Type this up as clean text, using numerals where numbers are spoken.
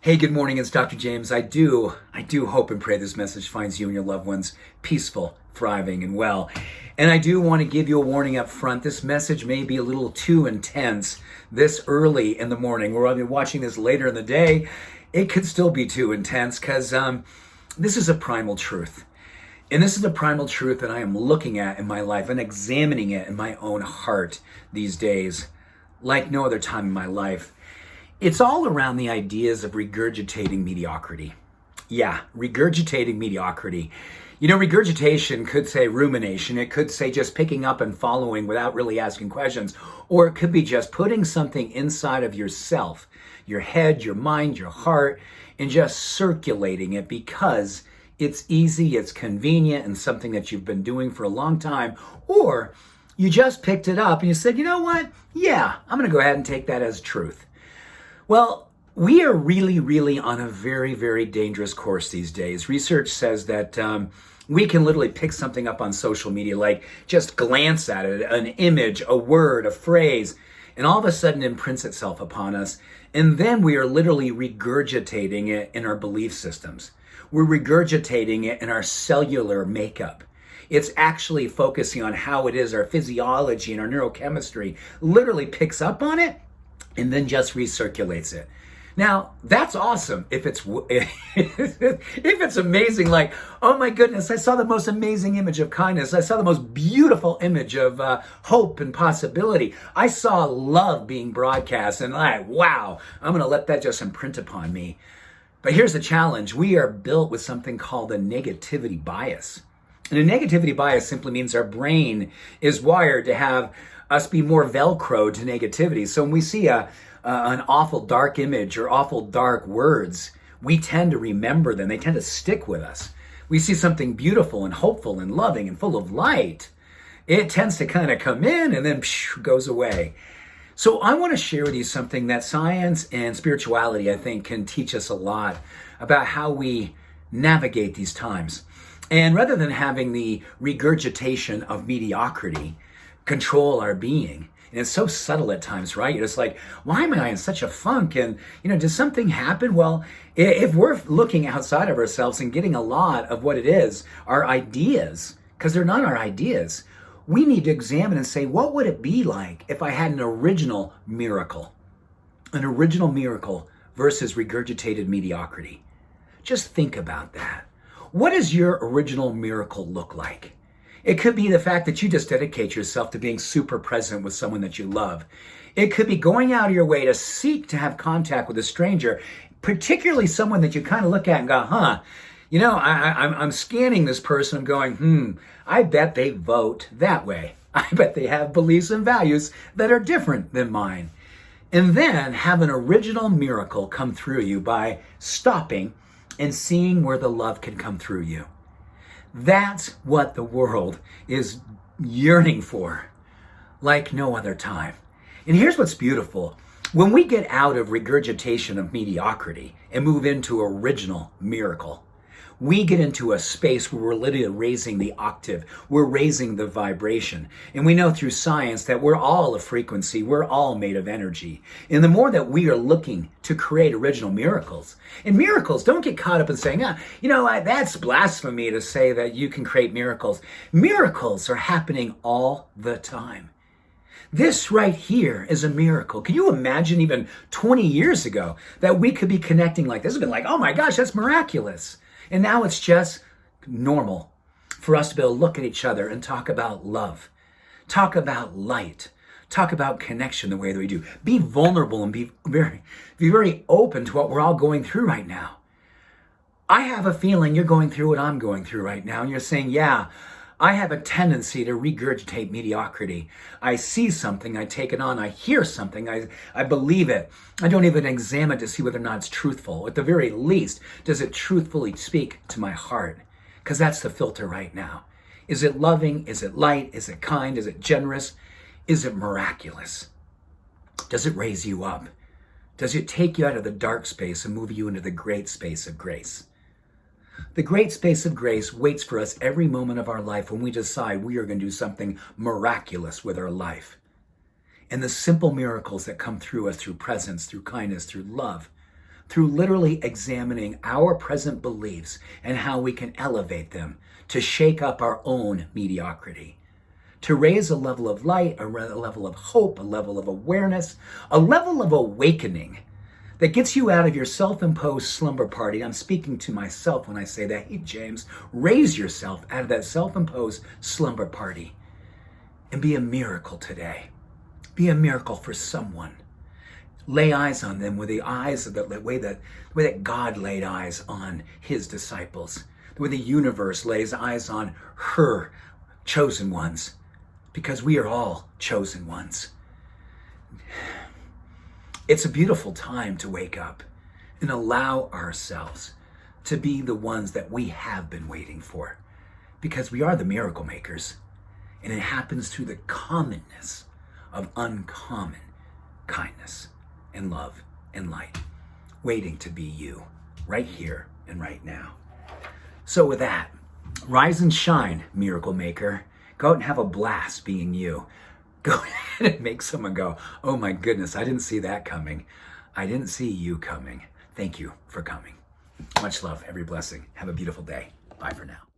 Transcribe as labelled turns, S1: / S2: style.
S1: Hey, good morning. It's Dr. James. I do hope and pray this message finds you and your loved ones peaceful, thriving, and well. And I do want to give you a warning up front. This message may be a little too intense this early in the morning, or I'll be watching this later in the day. It could still be too intense because this is a primal truth. And this is a primal truth that I am looking at in my life and examining it in my own heart these days, like no other time in my life. It's all around the ideas of regurgitating mediocrity. Yeah, regurgitating mediocrity. You know, regurgitation could say rumination. It could say just picking up and following without really asking questions. Or it could be just putting something inside of yourself, your head, your mind, your heart, and just circulating it because it's easy, it's convenient, and something that you've been doing for a long time. Or you just picked it up and you said, you know what? Yeah, I'm going to go ahead and take that as truth. Well, we are really on a very, very dangerous course these days. Research says that we can literally pick something up on social media, like just glance at it, an image, a word, a phrase, and all of a sudden imprints itself upon us. And then we are literally regurgitating it in our belief systems. We're regurgitating it in our cellular makeup. It's actually focusing on how it is our physiology and our neurochemistry literally picks up on it and then just recirculates it. Now, that's awesome if it's if it's amazing, like, oh my goodness, I saw the most amazing image of kindness. I saw the most beautiful image of hope and possibility. I saw love being broadcast and wow, I'm going to let that just imprint upon me. But here's the challenge. We are built with something called a negativity bias. And a negativity bias simply means our brain is wired to have us be more Velcro to negativity. So when we see an awful dark image or awful dark words, we tend to remember them. They tend to stick with us. We see something beautiful and hopeful and loving and full of light. It tends to kind of come in and then goes away. So I want to share with you something that science and spirituality, I think, can teach us a lot about how we navigate these times. And rather than having the regurgitation of mediocrity control our being, and it's so subtle at times, right? You're just like, why am I in such a funk? And, does something happen? Well, if we're looking outside of ourselves and getting a lot of what it is, our ideas, because they're not our ideas, we need to examine and say, what would it be like if I had an original miracle? An original miracle versus regurgitated mediocrity. Just think about that. What does your original miracle look like? It could be the fact that you just dedicate yourself to being super present with someone that you love. It could be going out of your way to seek to have contact with a stranger, particularly someone that you kind of look at and go, I'm scanning this person. I'm going, I bet they vote that way. I bet they have beliefs and values that are different than mine. And then have an original miracle come through you by stopping and seeing where the love can come through you. That's what the world is yearning for, like no other time. And here's what's beautiful. When we get out of regurgitation of mediocrity and move into original miracle, we get into a space where we're literally raising the octave. We're raising the vibration. And we know through science that we're all a frequency. We're all made of energy. And the more that we are looking to create original miracles, and miracles, don't get caught up in saying, that's blasphemy to say that you can create miracles. Miracles are happening all the time. This right here is a miracle. Can you imagine even 20 years ago that we could be connecting like this? It's been like, oh my gosh, that's miraculous. And now it's just normal for us to be able to look at each other and talk about love, talk about light, talk about connection the way that we do. Be vulnerable and be very open to what we're all going through right now. I have a feeling you're going through what I'm going through right now. And you're saying, yeah, I have a tendency to regurgitate mediocrity. I see something, I take it on. I hear something, I believe it. I don't even examine to see whether or not it's truthful. At the very least, does it truthfully speak to my heart? Because that's the filter right now. Is it loving? Is it light? Is it kind? Is it generous? Is it miraculous? Does it raise you up? Does it take you out of the dark space and move you into the great space of grace? The great space of grace waits for us every moment of our life when we decide we are going to do something miraculous with our life. And the simple miracles that come through us through presence, through kindness, through love, through literally examining our present beliefs and how we can elevate them to shake up our own mediocrity, to raise a level of light, a level of hope, a level of awareness, a level of awakening that gets you out of your self-imposed slumber party. I'm speaking to myself when I say that. Hey, James, raise yourself out of that self-imposed slumber party and be a miracle today. Be a miracle for someone. Lay eyes on them with the eyes of the way that God laid eyes on his disciples, the way the universe lays eyes on her chosen ones, because we are all chosen ones. It's a beautiful time to wake up and allow ourselves to be the ones that we have been waiting for, because we are the miracle makers, and it happens through the commonness of uncommon kindness and love and light, waiting to be you right here and right now. So with that, rise and shine, miracle maker. Go out and have a blast being you. Go ahead and make someone go, oh my goodness, I didn't see that coming. I didn't see you coming. Thank you for coming. Much love, every blessing. Have a beautiful day. Bye for now.